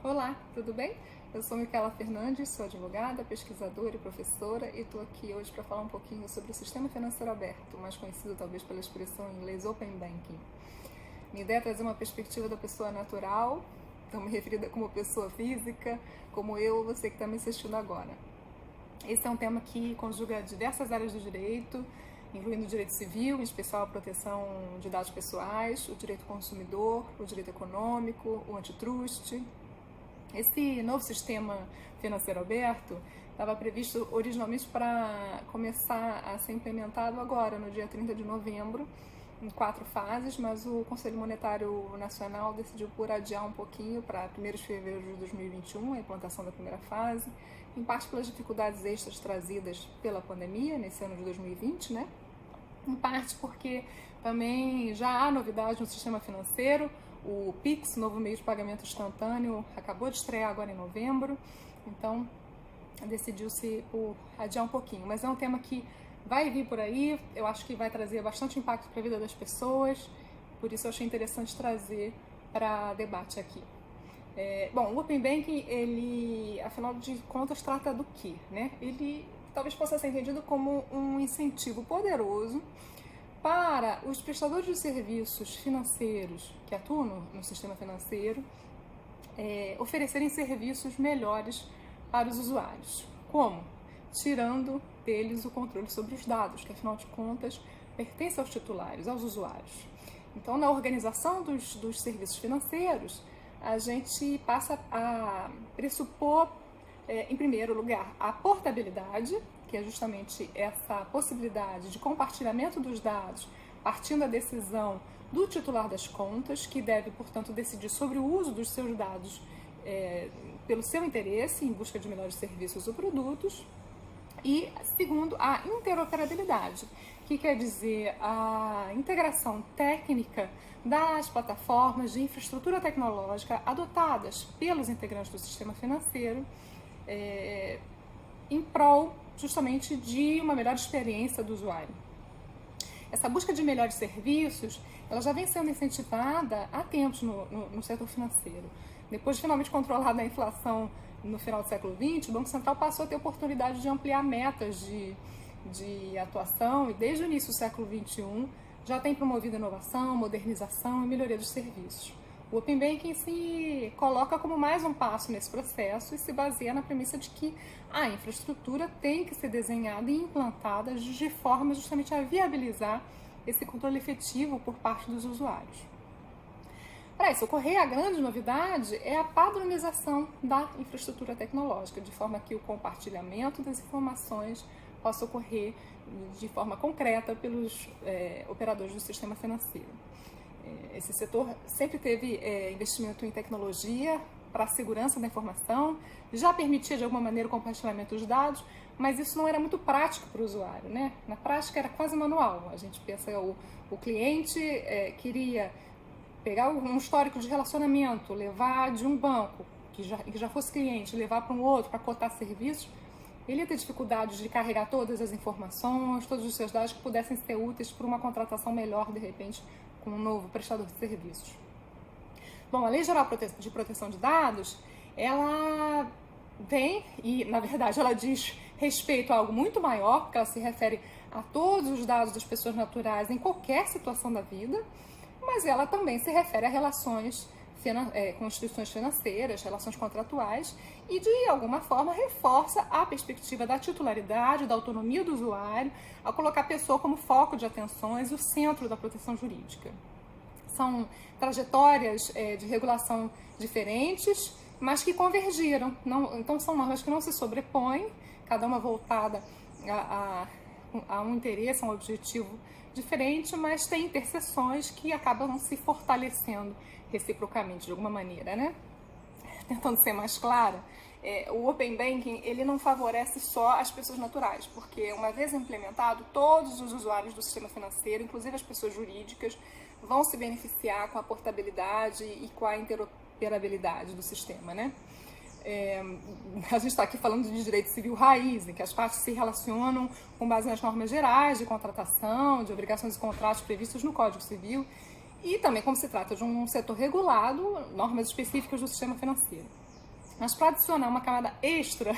Olá, tudo bem? Eu sou Micaela Fernandes, sou advogada, pesquisadora e professora e estou aqui hoje para falar um pouquinho sobre o sistema financeiro aberto, mais conhecido talvez pela expressão em inglês Open Banking. Minha ideia é trazer uma perspectiva da pessoa natural, então me referida como pessoa física, como eu ou você que está me assistindo agora. Esse é um tema que conjuga diversas áreas do direito, incluindo o direito civil, em especial a proteção de dados pessoais, o direito consumidor, o direito econômico, o antitrust. Esse novo sistema financeiro aberto estava previsto originalmente para começar a ser implementado agora, no dia 30 de novembro, em 4 fases, mas o Conselho Monetário Nacional decidiu por adiar um pouquinho para 1º de fevereiro de 2021, a implantação da primeira fase, em parte pelas dificuldades extras trazidas pela pandemia nesse ano de 2020, né? Em parte porque também já há novidade no sistema financeiro. O Pix, novo meio de pagamento instantâneo, acabou de estrear agora em novembro, então decidiu-se por adiar um pouquinho. Mas é um tema que vai vir por aí, eu acho que vai trazer bastante impacto para a vida das pessoas, por isso eu achei interessante trazer para debate aqui. Bom, o Open Banking, ele, afinal de contas, trata do quê, né? Ele talvez possa ser entendido como um incentivo poderoso para os prestadores de serviços financeiros que atuam no sistema financeiro oferecerem serviços melhores para os usuários. Como? Tirando deles o controle sobre os dados, que afinal de contas pertence aos titulares, aos usuários. Então, na organização dos serviços financeiros, a gente passa a pressupor, em primeiro lugar, a portabilidade, que é justamente essa possibilidade de compartilhamento dos dados partindo da decisão do titular das contas, que deve, portanto, decidir sobre o uso dos seus dados pelo seu interesse, em busca de melhores serviços ou produtos. E, segundo, a interoperabilidade, que quer dizer a integração técnica das plataformas de infraestrutura tecnológica adotadas pelos integrantes do sistema financeiro em prol justamente de uma melhor experiência do usuário. Essa busca de melhores serviços, ela já vem sendo incentivada há tempos no setor financeiro. Depois de finalmente controlada a inflação no final do século XX, o Banco Central passou a ter oportunidade de ampliar metas de atuação e desde o início do século XXI já tem promovido inovação, modernização e melhoria dos serviços. O Open Banking se coloca como mais um passo nesse processo e se baseia na premissa de que a infraestrutura tem que ser desenhada e implantada de forma justamente a viabilizar esse controle efetivo por parte dos usuários. Para isso ocorrer, a grande novidade é a padronização da infraestrutura tecnológica, de forma que o compartilhamento das informações possa ocorrer de forma concreta pelos operadores do sistema financeiro. Esse setor sempre teve investimento em tecnologia para a segurança da informação, já permitia de alguma maneira o compartilhamento dos dados, mas isso não era muito prático para o usuário, né? Na prática era quase manual. A gente pensa o cliente queria pegar um histórico de relacionamento, levar de um banco que já fosse cliente, levar para um outro para cotar serviços, ele ia ter dificuldade de carregar todas as informações, todos os seus dados que pudessem ser úteis para uma contratação melhor, de repente, com um novo prestador de serviços. Bom, a Lei Geral de Proteção de Dados, ela vem e, na verdade, ela diz respeito a algo muito maior, porque ela se refere a todos os dados das pessoas naturais em qualquer situação da vida, mas ela também se refere a relações com instituições financeiras, relações contratuais e, de alguma forma, reforça a perspectiva da titularidade, da autonomia do usuário, ao colocar a pessoa como foco de atenções e o centro da proteção jurídica. São trajetórias de regulação diferentes, mas que convergiram. Então, são normas que não se sobrepõem, cada uma voltada a um interesse, a um objetivo diferente, mas tem interseções que acabam se fortalecendo reciprocamente, de alguma maneira, né? Tentando ser mais clara, o Open Banking, ele não favorece só as pessoas naturais, porque uma vez implementado, todos os usuários do sistema financeiro, inclusive as pessoas jurídicas, vão se beneficiar com a portabilidade e com a interoperabilidade do sistema, né? A gente está aqui falando de direito civil raiz, em que as partes se relacionam com base nas normas gerais de contratação, de obrigações e contratos previstos no Código Civil, e também, como se trata de um setor regulado, normas específicas do sistema financeiro. Mas para adicionar uma camada extra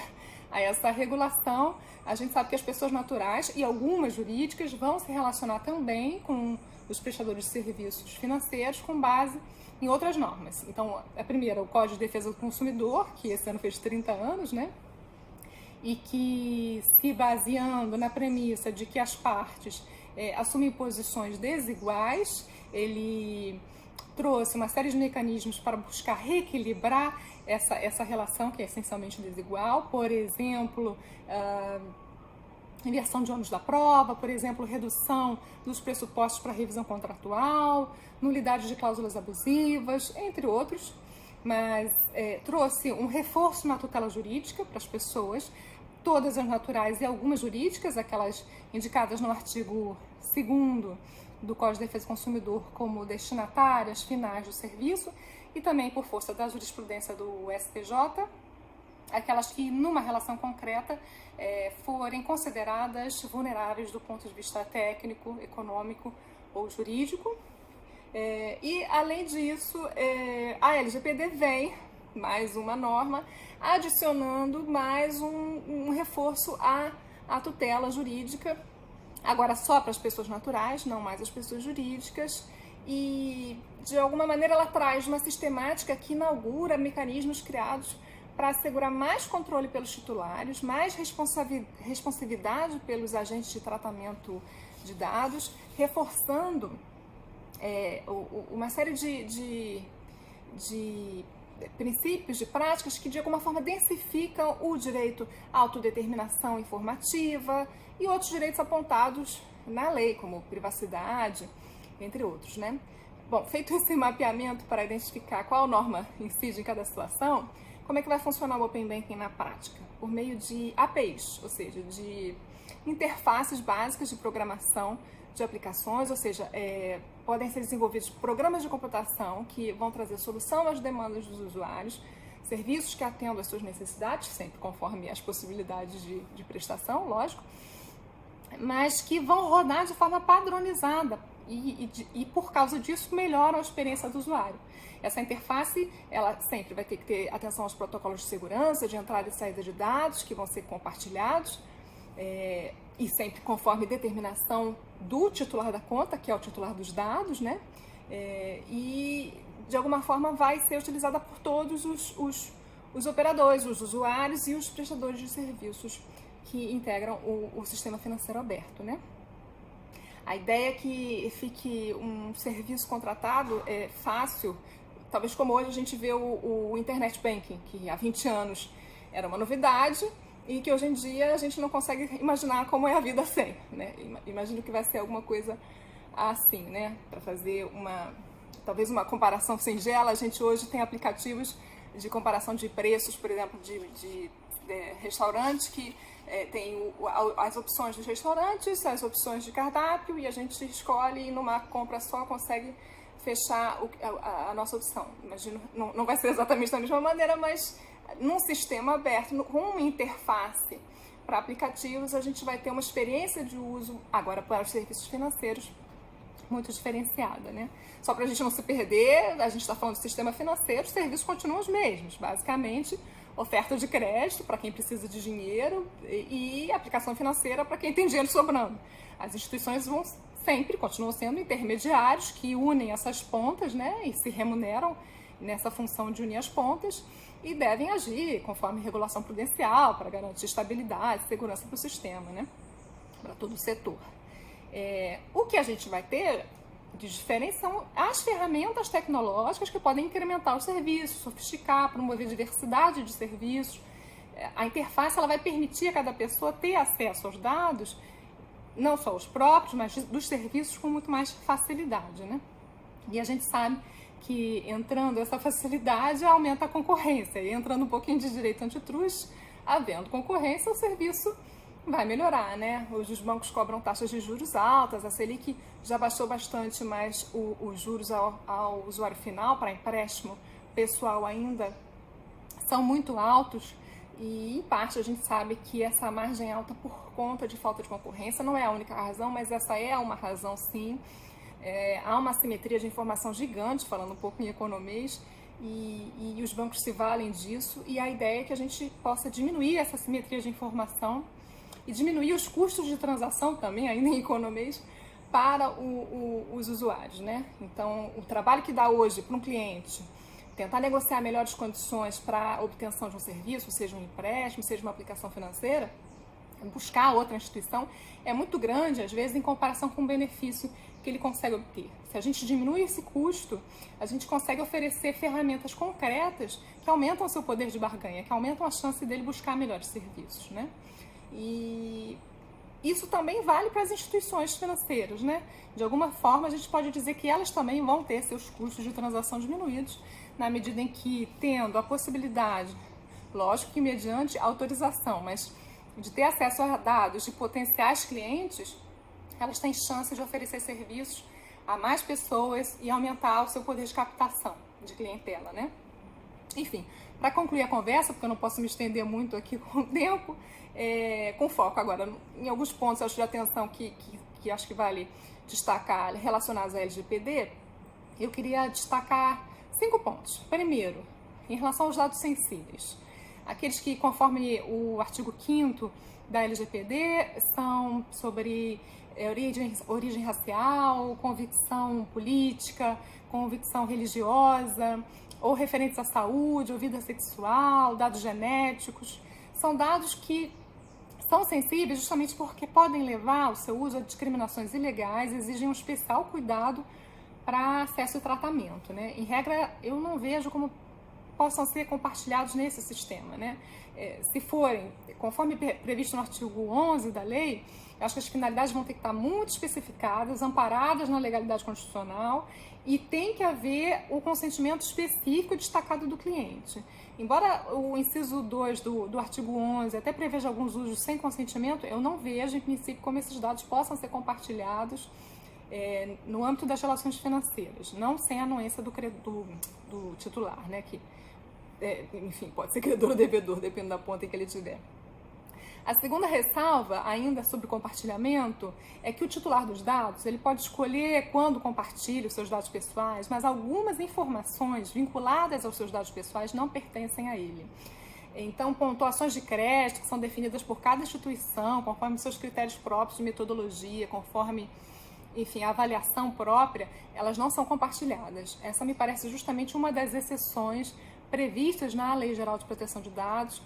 a essa regulação, a gente sabe que as pessoas naturais e algumas jurídicas vão se relacionar também com os prestadores de serviços financeiros com base em outras normas. Então, a primeira, o Código de Defesa do Consumidor, que esse ano fez 30 anos, né? E que, se baseando na premissa de que as partes assumem posições desiguais, ele trouxe uma série de mecanismos para buscar reequilibrar essa relação que é essencialmente desigual. Por exemplo, inversão de ônus da prova, por exemplo, redução dos pressupostos para revisão contratual, nulidade de cláusulas abusivas, entre outros. Mas trouxe um reforço na tutela jurídica para as pessoas, todas as naturais e algumas jurídicas, aquelas indicadas no artigo 2º do Código de Defesa do Consumidor como destinatárias finais do serviço, e também por força da jurisprudência do STJ, aquelas que, numa relação concreta, forem consideradas vulneráveis do ponto de vista técnico, econômico ou jurídico. E, além disso, a LGPD vem, mais uma norma, adicionando mais um reforço à tutela jurídica, agora só para as pessoas naturais, não mais as pessoas jurídicas, e, de alguma maneira, ela traz uma sistemática que inaugura mecanismos criados para assegurar mais controle pelos titulares, mais responsividade pelos agentes de tratamento de dados, reforçando uma série de princípios, de práticas que de alguma forma densificam o direito à autodeterminação informativa e outros direitos apontados na lei, como privacidade, entre outros, né? Bom, feito esse mapeamento para identificar qual norma incide em cada situação, como é que vai funcionar o Open Banking na prática? Por meio de APIs, ou seja, de interfaces básicas de programação de aplicações, ou seja, podem ser desenvolvidos programas de computação que vão trazer solução às demandas dos usuários, serviços que atendam às suas necessidades, sempre conforme as possibilidades de prestação, lógico, mas que vão rodar de forma padronizada e por causa disso melhoram a experiência do usuário. Essa interface, ela sempre vai ter que ter atenção aos protocolos de segurança, de entrada e saída de dados que vão ser compartilhados, e sempre conforme determinação do titular da conta, que é o titular dos dados, né? E, de alguma forma, vai ser utilizada por todos os operadores, os usuários e os prestadores de serviços que integram o sistema financeiro aberto, né? A ideia é que fique um serviço contratado fácil, talvez como hoje a gente vê o Internet Banking, que há 20 anos era uma novidade, e que hoje em dia a gente não consegue imaginar como é a vida sem, né? Imagino que vai ser alguma coisa assim, né? Para fazer talvez uma comparação singela, a gente hoje tem aplicativos de comparação de preços, por exemplo, de restaurantes que tem as opções dos restaurantes, as opções de cardápio, e a gente escolhe e numa compra só consegue fechar a nossa opção. Imagino, não vai ser exatamente da mesma maneira, mas num sistema aberto, com uma interface para aplicativos, a gente vai ter uma experiência de uso, agora para os serviços financeiros, muito diferenciada, né? Só para a gente não se perder, a gente está falando do sistema financeiro, os serviços continuam os mesmos, basicamente, oferta de crédito para quem precisa de dinheiro e aplicação financeira para quem tem dinheiro sobrando. As instituições continuam sendo intermediários que unem essas pontas, né? E se remuneram nessa função de unir as pontas, e devem agir conforme regulação prudencial para garantir estabilidade e segurança para o sistema, né? Para todo o setor. O que a gente vai ter de diferente são as ferramentas tecnológicas que podem incrementar os serviços, sofisticar, promover diversidade de serviços. A interface ela vai permitir a cada pessoa ter acesso aos dados, não só os próprios, mas dos serviços com muito mais facilidade, né? E a gente sabe que entrando essa facilidade aumenta a concorrência, e entrando um pouquinho de direito antitrust, havendo concorrência, o serviço vai melhorar, né? Hoje os bancos cobram taxas de juros altas, a Selic já baixou bastante, mas os juros ao usuário final para empréstimo pessoal ainda são muito altos, e em parte a gente sabe que essa margem alta por conta de falta de concorrência não é a única razão, mas essa é uma razão sim. Há uma assimetria de informação gigante, falando um pouco em economês, e os bancos se valem disso, e a ideia é que a gente possa diminuir essa simetria de informação e diminuir os custos de transação também, ainda em economês, para os usuários, né? Então, o trabalho que dá hoje para um cliente tentar negociar melhores condições para a obtenção de um serviço, seja um empréstimo, seja uma aplicação financeira, buscar outra instituição, é muito grande, às vezes, em comparação com o benefício que ele consegue obter. Se a gente diminui esse custo, a gente consegue oferecer ferramentas concretas que aumentam o seu poder de barganha, que aumentam a chance dele buscar melhores serviços, né? E isso também vale para as instituições financeiras, né? De alguma forma, a gente pode dizer que elas também vão ter seus custos de transação diminuídos, na medida em que, tendo a possibilidade, lógico que mediante autorização, mas de ter acesso a dados de potenciais clientes, elas têm chance de oferecer serviços a mais pessoas e aumentar o seu poder de captação de clientela, né? Enfim, para concluir a conversa, porque eu não posso me estender muito aqui com o tempo, com foco agora em alguns pontos acho de atenção que acho que vale destacar relacionados à LGPD, eu queria destacar 5 pontos. Primeiro, em relação aos dados sensíveis. Aqueles que, conforme o artigo 5º da LGPD, são sobre origem racial, convicção política, convicção religiosa, ou referentes à saúde, ou vida sexual, dados genéticos. São dados que são sensíveis justamente porque podem levar o seu uso a discriminações ilegais, exigem um especial cuidado para acesso e tratamento, né? Em regra, eu não vejo como possam ser compartilhados nesse sistema, né? Se forem, conforme previsto no artigo 11 da lei, eu acho que as finalidades vão ter que estar muito especificadas, amparadas na legalidade constitucional, e tem que haver o consentimento específico destacado do cliente. Embora o inciso 2 do artigo 11 até preveja alguns usos sem consentimento, eu não vejo, em princípio, como esses dados possam ser compartilhados no âmbito das relações financeiras, não sem a anuência do titular, né? Que, enfim, pode ser credor ou devedor, dependendo da ponta em que ele tiver. A segunda ressalva, ainda sobre compartilhamento, é que o titular dos dados ele pode escolher quando compartilha os seus dados pessoais, mas algumas informações vinculadas aos seus dados pessoais não pertencem a ele. Então, pontuações de crédito que são definidas por cada instituição, conforme seus critérios próprios de metodologia, conforme, enfim, a avaliação própria, elas não são compartilhadas. Essa me parece justamente uma das exceções previstas na Lei Geral de Proteção de Dados,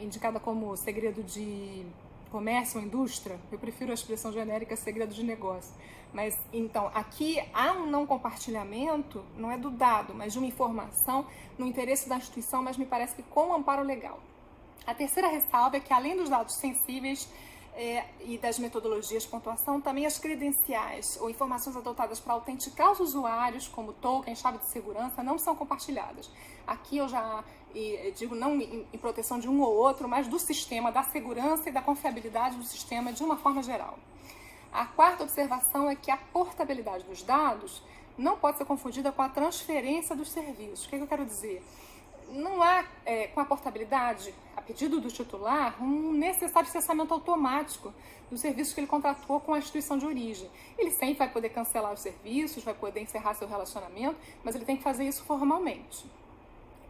indicada como segredo de comércio ou indústria. Eu prefiro a expressão genérica segredo de negócio. Mas, então, aqui há um não compartilhamento, não é do dado, mas de uma informação no interesse da instituição, mas me parece que com amparo legal. A terceira ressalva é que, além dos dados sensíveis e das metodologias de pontuação, também as credenciais ou informações adotadas para autenticar os usuários, como token, chave de segurança, não são compartilhadas. Aqui eu já digo não em proteção de um ou outro, mas do sistema, da segurança e da confiabilidade do sistema de uma forma geral. A quarta observação é que a portabilidade dos dados não pode ser confundida com a transferência dos serviços. O que eu quero dizer? Não há, com a portabilidade, a pedido do titular, um necessário cessamento automático dos serviços que ele contratou com a instituição de origem. Ele sempre vai poder cancelar os serviços, vai poder encerrar seu relacionamento, mas ele tem que fazer isso formalmente.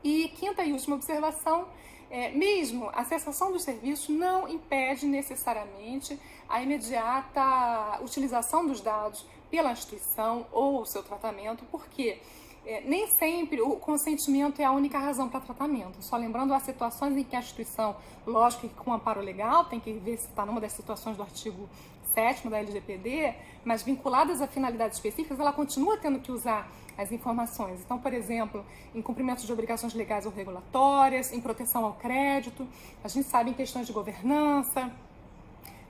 E quinta e última observação, mesmo a cessação dos serviços não impede necessariamente a imediata utilização dos dados pela instituição ou o seu tratamento, porque nem sempre o consentimento é a única razão para tratamento. Só lembrando, há situações em que a instituição, lógico que com amparo legal, tem que ver se está numa das situações do artigo 7º da LGPD, mas vinculadas a finalidades específicas, ela continua tendo que usar as informações. Então, por exemplo, em cumprimento de obrigações legais ou regulatórias, em proteção ao crédito, a gente sabe em questões de governança,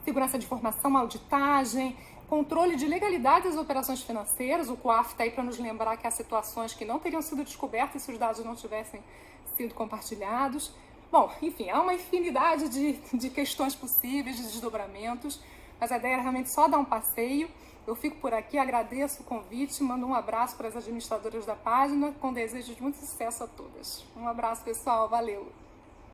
segurança de informação, auditagem, controle de legalidade das operações financeiras. O COAF está aí para nos lembrar que há situações que não teriam sido descobertas se os dados não tivessem sido compartilhados. Bom, enfim, há uma infinidade de questões possíveis, de desdobramentos, mas a ideia é realmente só dar um passeio. Eu fico por aqui, agradeço o convite, mando um abraço para as administradoras da página, com desejo de muito sucesso a todas. Um abraço, pessoal, valeu!